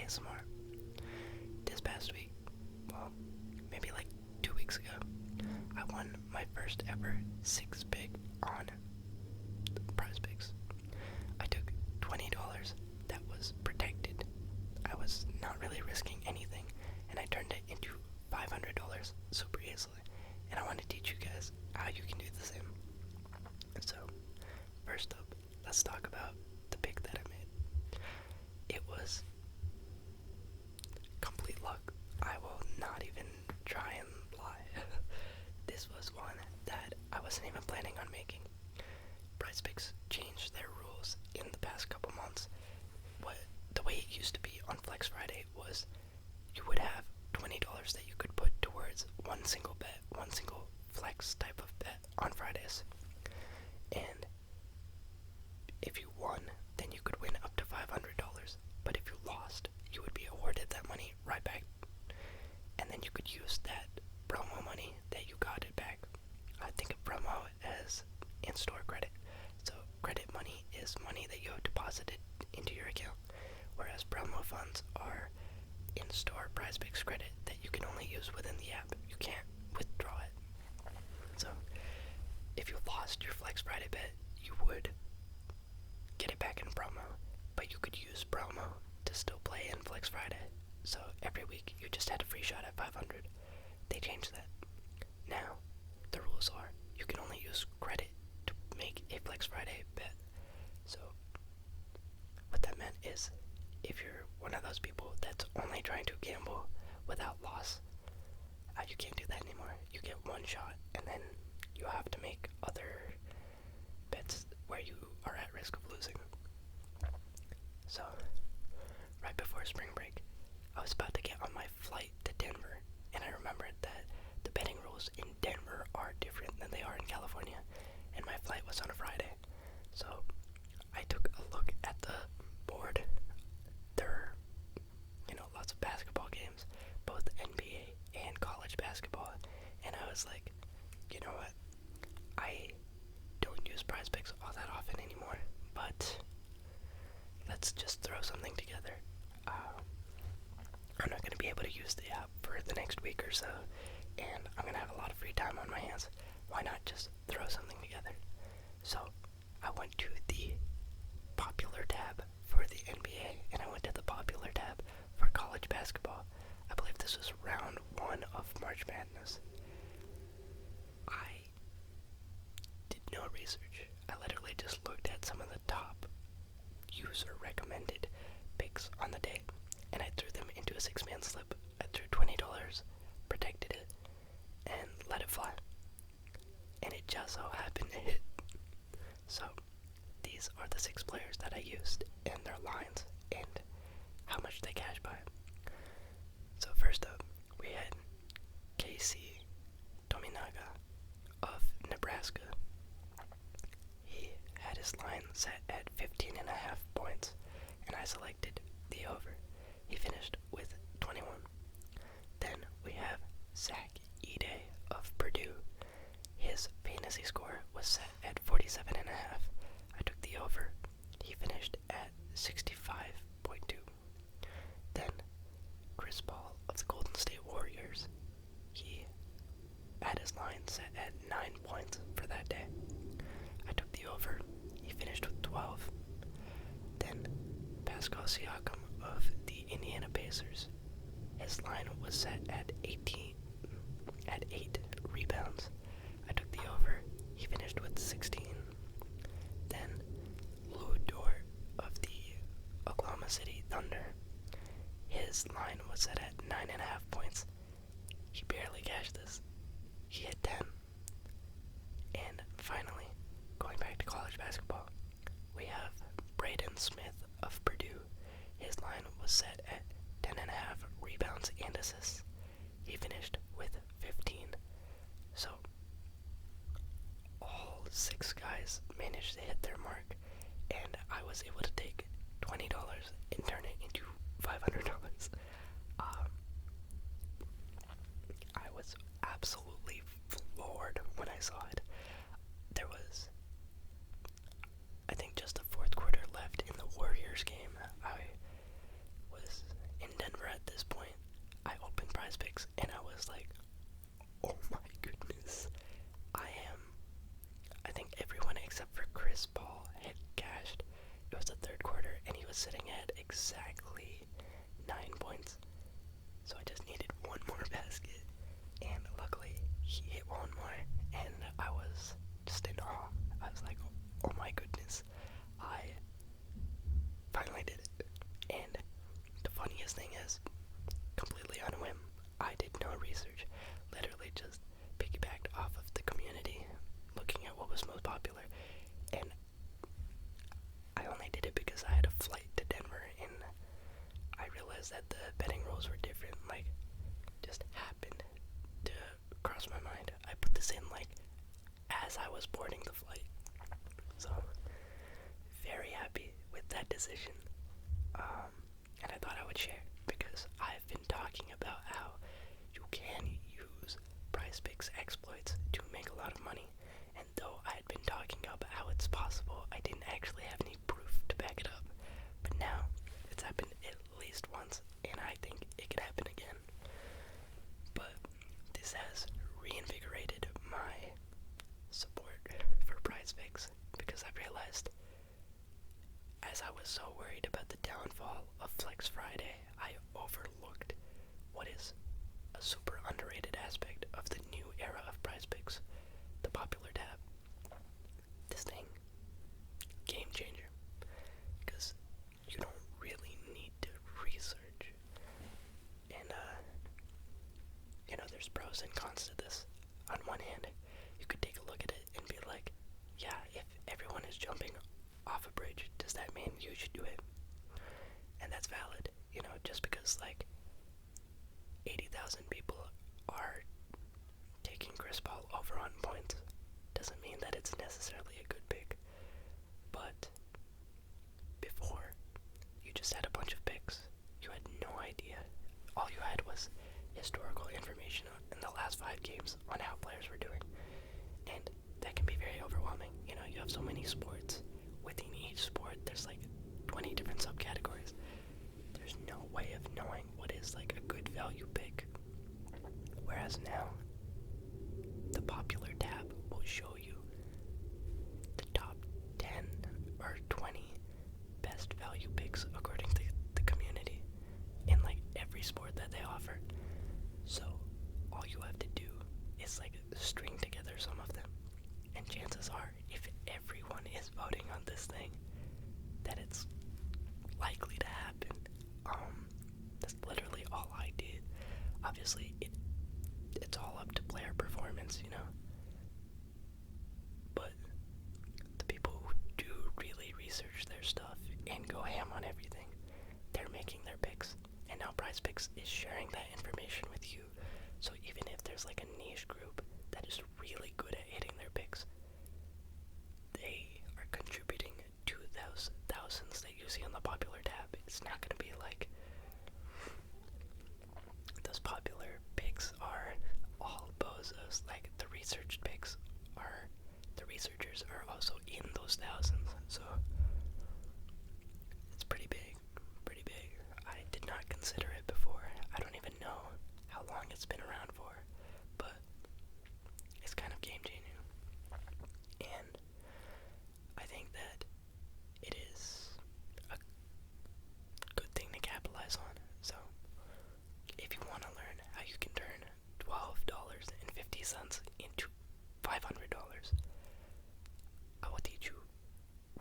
ASMR. This past week, well, maybe like 2 weeks ago, I won my first ever 6-pick on Prizepick. I took $20 that was protected. I was not really risking anything, and I turned it into $500 super easily. And I want to teach you guys how you can do the same. So, first up, let's talk about the pick that I made. It was complete luck. I will not even try and lie. This was one that I wasn't even planning on making. Prizepick changed their rules in the past couple months. The way it used to be on Flex Friday was you would have $20 that you could put towards one single bet, one single flex type of bet on Fridays. And if you won, then you could win up to $500. But if you lost, you would be awarded that money right back. And then you could use that promo money that you got it back. I think of promo as in-store credit. So credit money is money that you have deposited into your account, whereas promo funds are in-store Prizepick credit that you can only use within the app. You can't withdraw it. So if you lost your Flex Friday bet, you would get it back in promo, but you could use promo to still play in Flex Friday. So every week you just had a free shot at 500. They changed that. Now the rules are you can only use credit to make a Flex Friday bet. So what that meant is if you're one of those people that's only trying to gamble without loss, you can't do that anymore. You get one shot and then you have to make other bets where you are at risk of losing. So right before spring break, I was about to get on my flight to Denver, and I remembered that the betting rules in Denver are different than they are in California, and my flight was on a Friday. So I took a look at the board. There are, lots of basketball games, both NBA and college basketball, and I was like, you know what, I don't use Prizepick all that often anymore, but let's just throw something together. I'm not going to be able to use the app for the next week or so, and I'm going to have a lot of free time on my hands. Why not just throw something together? So I went to the popular tab for the NBA, and I went to the popular tab for college basketball. I believe this was round 1 of March Madness. I did no research. I literally just looked at some of the top user recommended picks on the day, and I threw them into a 6-man slip. I threw $20, protected it, and let it fly. And it just so happened to hit. So these are the 6 players that I used and their lines and how much they cashed by. So first up, we had Casey Tominaga of Nebraska. He had his line set at 15.5 points, and I selected the over. He finished with 21. Then we have Zach Ide of Purdue. His fantasy score was set at 47.5. I took the over. He finished at 65.2. Then Chris Paul of the Golden State Warriors. He had his line set at 9 points for that day. I took the over. He finished with 12. Then Pascal Siakam of the Indiana Pacers. His line was set at 8 rebounds. I took the over. He finished with 16. Then Lou Dort of the Oklahoma City Thunder. His line was set at 9.5 points. He barely cashed this. He hit 10. And finally, going back to college basketball, we have Braden Smith of Purdue. His line was set at 10.5 rebounds and assists. He finished with 15. So all 6 guys managed to hit their mark, and I was able to take $20 and turn it into $500. I was absolutely floored when I saw it. There was, I think, just the 4th quarter left in the Warriors game. I was in exactly 9 points. So I just needed one more basket, and luckily he hit one more, and I was just in awe. I was like, oh my goodness, I finally did it. And the funniest thing is, completely on a whim, I did no research, literally just piggybacked off of the community, looking at what was most popular, and I only did it because I had a flight to Denver, and I realized that the betting rules were different, like, just happened to cross my mind. I put this in, like, as I was boarding the flight, so very happy with that decision, and I thought I would share, because I've been talking about how you can use Prizepick's exploits to make a lot of money, and though I had been talking about how it's possible, I didn't actually have any proof to back it up. But now, it's happened at least once, and I think it could happen again. But this has reinvigorated my support for Prizepick, because I realized, as I was so worried about the downfall of Flex Friday, I overlooked what is a super underrated aspect of the new era of Prizepick, the popular tab. This thing, game changer, because you don't really need to research, and there's pros and cons to this. On one hand, you could take a look at it and be like, yeah, if everyone is jumping off a bridge, does that mean you should do it? And that's valid, just because like 80,000 people are taking Chris Paul over on points doesn't mean that it's necessarily a good pick. But before, you just had a bunch of picks. You had no idea. All you had was historical information in the last 5 games on how players were doing. And that can be very overwhelming. You have so many sports. Within each sport, there's like 20 different subcategories. There's no way of knowing what is like a good value pick. Whereas now, the popular tab will show you the top 10 or 20 best value picks according to the community in like every sport that they offer. So all you have to do is like string together some of them, and chances are, if everyone is voting on this thing, that it's likely to happen. That's literally all I did. Obviously, it's all up to player performance, but the people who do really research their stuff and go ham on everything, they're making their picks, and now Prizepick is sharing that information with you. So even if there's like a niche group that is really good at hitting their picks, they are contributing to those thousands that you see on the popular tab. It's not going to be like those popular picks are all bozos. Like the researched picks are, the researchers are also in those thousands. So it's pretty big, pretty big. I did not consider it before. I don't even know how long it's been around for, but it's kind of game changing. And I think that it is a good thing to capitalize on. So if you want to learn how you can turn $12.50 into $500, I will teach you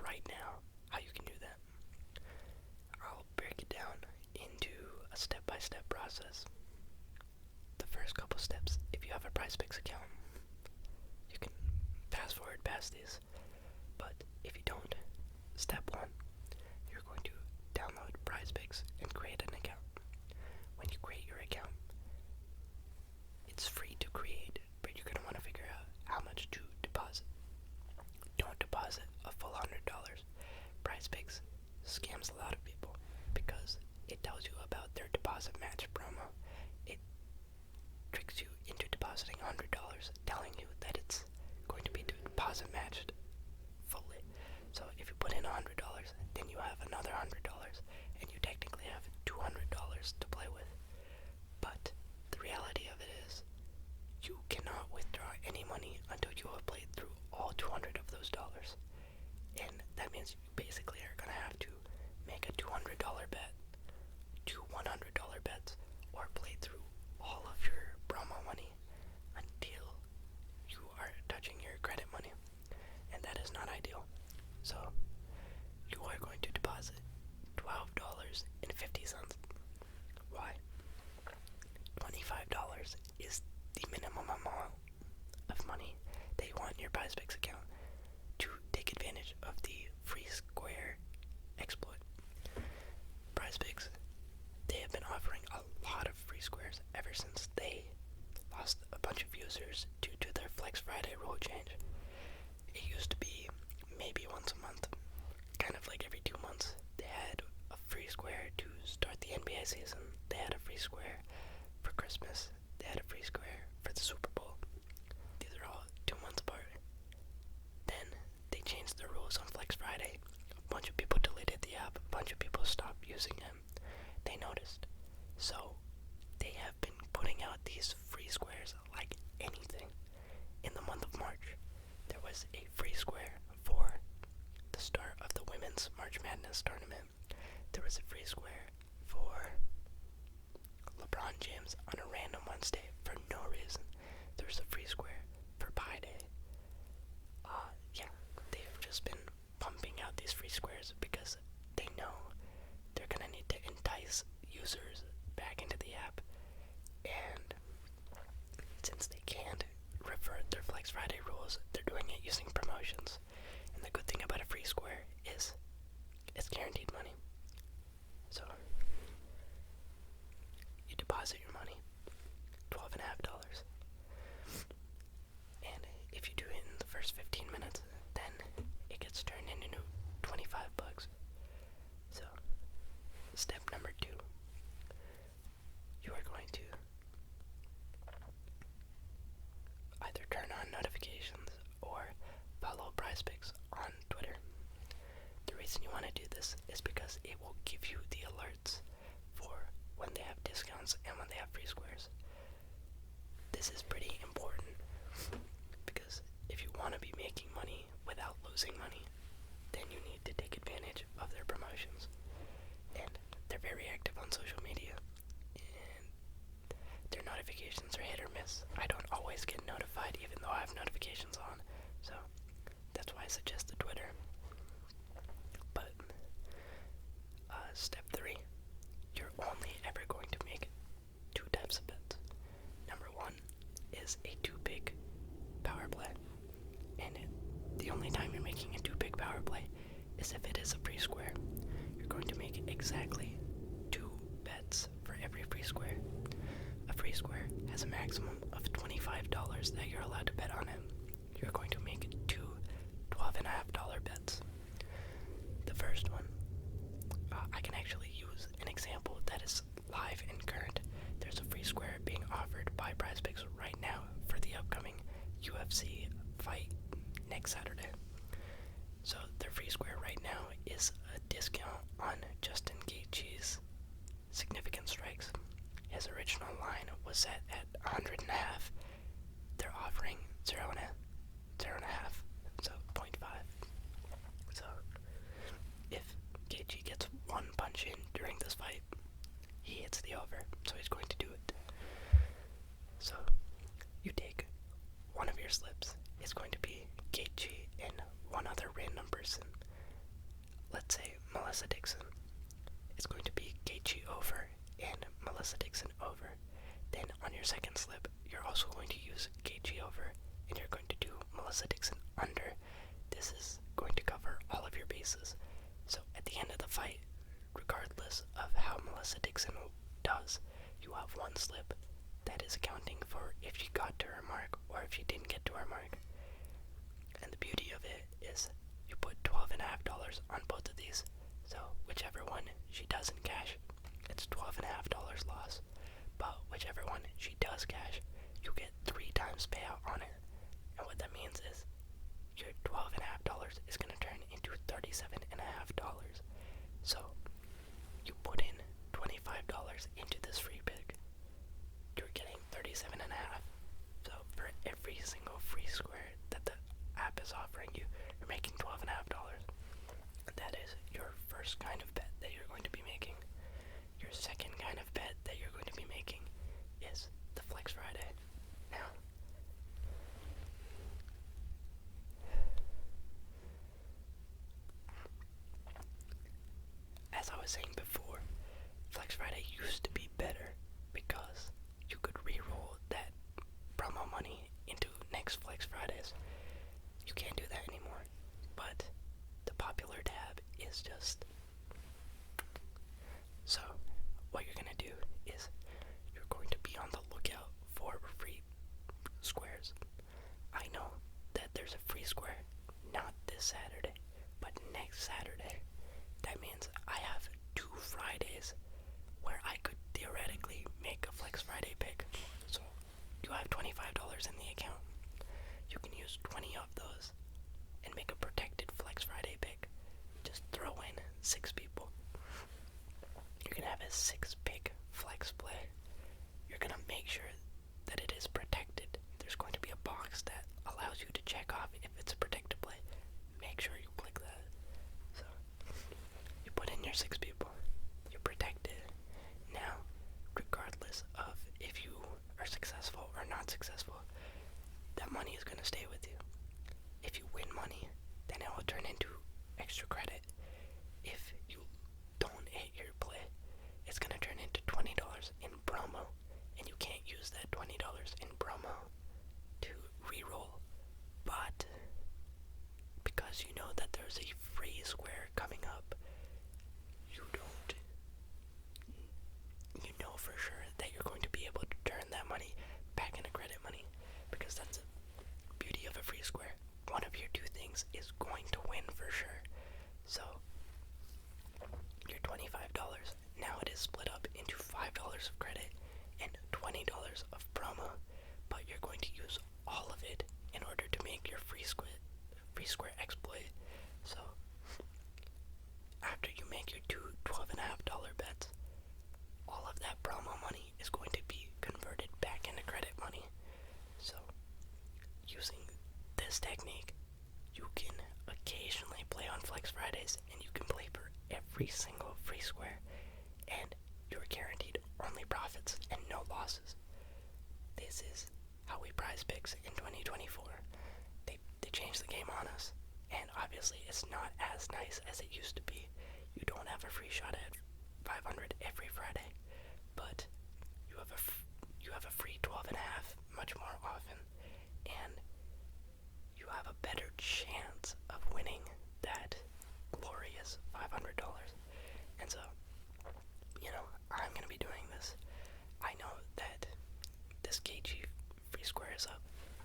right now how you can do that. I'll break it down into a step-by-step process. The first couple steps, if you have a Prizepick account, you can fast forward past these. But if you don't, step 1, you're going to download Prizepick and create an account. When you create your account, it's free to create, but you're going to want to figure out how much to deposit. Don't deposit a full $100. Prizepick scams a lot of people because it tells you about their deposit match promo. It tricks you into depositing $100, telling you that it's going to be deposit matched fully. So if you put in $100, then you have another $100, and you technically have $200 to play with. But the reality of it is, you cannot withdraw any money until you have played through all 200 of those dollars. And that means you basically are going to have to make a $200 bet or play through all of your promo money until you are touching your credit money, and that is not ideal. So you are going to deposit $12.50. Why? $25 is the minimum amount of money they want in your Prizepick account to take advantage of the free square exploit. Prizepick, they have been offering a lot of free squares ever since they lost a bunch of users due to their Flex Friday rule change. It used to be maybe once a month, kind of like every 2 months. They had a free square to start the NBA season. They had a free square for Christmas. They had a free square for the Super Bowl. These are all 2 months apart. Then they changed the rules on Flex Friday. A bunch of people deleted the app. A bunch of people stopped using it. They noticed. So they have been putting out these free squares like anything. In the month of March, there was a free square for the start of the Women's March Madness tournament. There was a free square for LeBron James on a random Wednesday for no reason. There was a free square for Pi Day. Yeah, they've just been pumping out these free squares because they know they're gonna need to entice users back into the app, and since they can't revert their Flex Friday rules, they're doing it using promotions. And the good thing about a free square is it's guaranteed money. So you deposit your money, $12.50, and if you do it in the first 15 minutes, then it gets turned into $25. So step number 2, you are going to either turn on notifications or follow Prizepick on Twitter. The reason you want to do this is because it will give you the alerts for when they have discounts and when they have free squares. This is pretty important because if you want to be making money without losing money, then you need to take advantage of their promotions. And they're very active on social media, and their notifications are hit or miss. I don't always get notified even though I have notifications on, so that's why I suggest the Twitter. But step 3, you're only ever going to make 2 types of bets. Number 1 is a 2-pick power play, and the only time you're making a 2-pick power play is if it is a free square. You're going to make exactly 2 bets for every free square. A free square has a maximum of $25 that you're allowed to bet on it. You're going to make 2 $12.50 bets. The first one, I can actually use an example that is live and current. There's a free square being offered by Prizepick right now for the upcoming UFC fight next Saturday. So their free square right now is a discount on Justin Gaethje's significant strikes. His original line was set at 100.5. They're offering 0.5, so 0.5. So if Gaethje gets 1 punch in during this fight, he hits the over, so he's going to do it. So you take one of your slips. It's going to be Gaethje and one other random person. Let's say Melissa Dixon. It's going to be Gaethje over and Melissa Dixon over. Then on your second slip, you're also going to use Gaethje over, and you're going to do Melissa Dixon under. This is going to cover all of your bases. So at the end of the fight, regardless of how Melissa Dixon does, you have 1 slip that is accounting for if she got to her mark or if she didn't get to her mark. And the beauty of it is you put $12.50 on both of these. So whichever one she doesn't cash, it's $12.50 loss. But whichever one she does cash, you get 3 times payout on it. And what that means is your $12.50 is going to turn into $37.50. So you put in $25 into this free pick, you're getting $37.50. So for every single free square that the app is offering you, you're making $12.50. That is your first kind of bet that you're going to be making. Your second kind of bet that you're going to be making is just... So, what you're going to do is you're going to be on the lookout for free squares. I know that there's a free square, not this Saturday, but next Saturday. That means I have 2 Fridays where I could theoretically make a Flex Friday pick. So, you have $25 in the account. You can use 20 of those and make a protected Flex Friday pick. Just throw in 6 people. You're gonna have a 6-pick flex play. You're gonna make sure that it is protected. There's going to be a box that allows you to check off if it's a protected play. Make sure you click that. So, you put in your 6 people. You're protected. Now, regardless of if you are successful or not successful, that money is gonna stay with you. If you win money, then it will turn into extra credit. If you don't hit your play, it's gonna turn into $20 in promo, and you can't use that $20 in promo to reroll. But because you know that there's a free square coming up, you know for sure that you're going to be able to turn that money back into credit money, because that's the beauty of a free square. One of your 2 things is going to win for sure. So, your $25, now it is split up into $5 of credit and $20 of promo, but you're going to use all of it in order to make your free square exploit. So, after you make your 2 $12.50 bets, all of that promo money is going to be converted back into credit money. So, using this technique, you can occasionally play on Flex Fridays, and you can play for every single free square, and you're guaranteed only profits and no losses. This is how we prize picks in 2024. They changed the game on us, and obviously it's not as nice as it used to be. You don't have a free shot at 500 every Friday, but you have a free 12.5 much more often, and you have a better chance of winning that glorious $500. And so, I'm going to be doing this. I know that this KG free square is up.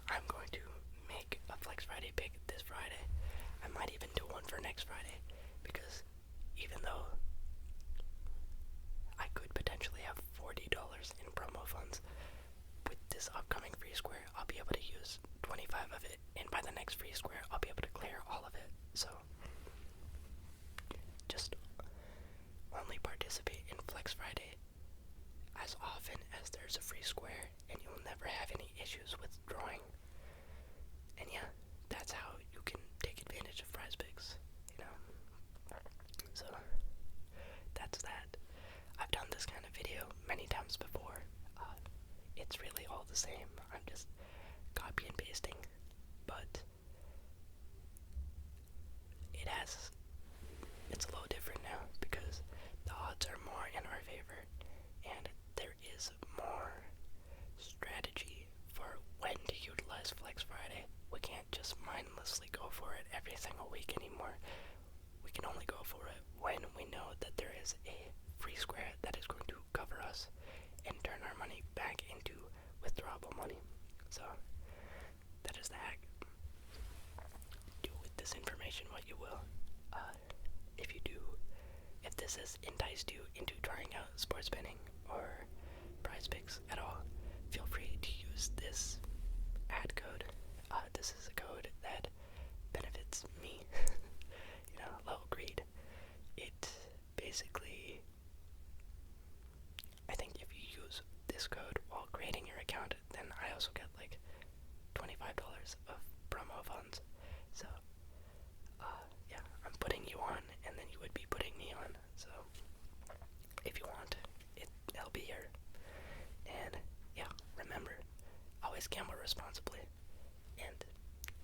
I'm going to make a Flex Friday pick this Friday. I might even do one for next Friday, because even though I could potentially have $40 in promo funds, with this upcoming free square, I'll be able to use 25 of it, and by the next free square, I'll be able to clear all of it. So, just only participate in Flex Friday as often as there's a free square, and you'll never have any issues with drawing. And yeah, that's how you can take advantage of Prizepick. So, that's that. I've done this kind of video many times before. It's really all the same. I'm just copy and pasting, but it's a little different now because the odds are more in our favor, and there is more strategy for when to utilize Flex Friday. We can't just mindlessly go for it every single week anymore. We can only go for it when we know that there is a free square that is going to cover us and turn our money back into withdrawable money. So, that is the hack. Do with this information what you will. If this has enticed you into trying out sports betting or prize picks at all, feel free to use this ad code. This is a code that benefits me. Low greed. It basically, I think if you use this code while creating your account, then I also get like $25 of promo funds. So, yeah, I'm putting you on, and then you would be putting me on. So, if you want, it'll be here. And yeah, remember, always gamble responsibly, and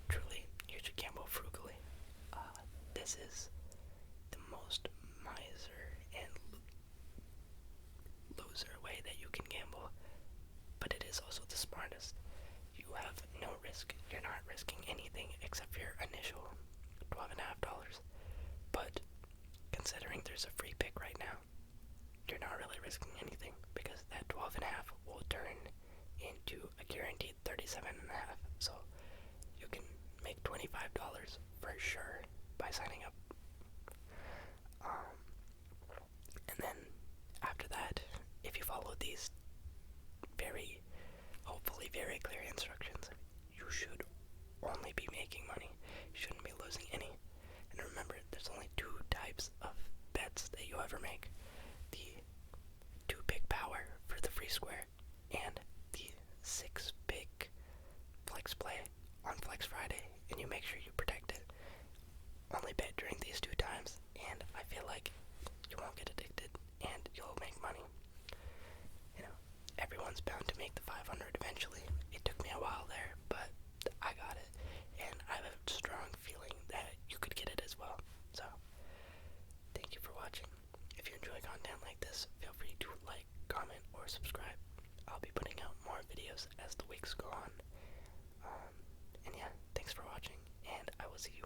truly, you should gamble frugally. This is the most miser and loser way that you can gamble, but it is also the smartest. You have no risk. You're not risking anything except for your initial $12.50, but there's a free pick right now. You're not really risking anything because that 12.5 will turn into a guaranteed 37.5. So you can make $25 for sure by signing up. And then after that, if you follow these hopefully very clear instructions, you should only be making money. You shouldn't be losing any. And remember, there's only two types of bets that you ever make. The 2-pick power for the free square and the 6-pick flex play on Flex Friday, and you make sure you protect it. Only bet during these two times, and I feel like you won't get addicted and you'll make money. You know, everyone's bound to make the 500 eventually. It took me a while there, but I got it, and I have a strong feeling that you could get it as well. So, thank you for watching. If you enjoy content like this, feel free to like, comment, or subscribe. I'll be putting out more videos as the weeks go on. And yeah, thanks for watching, and I will see you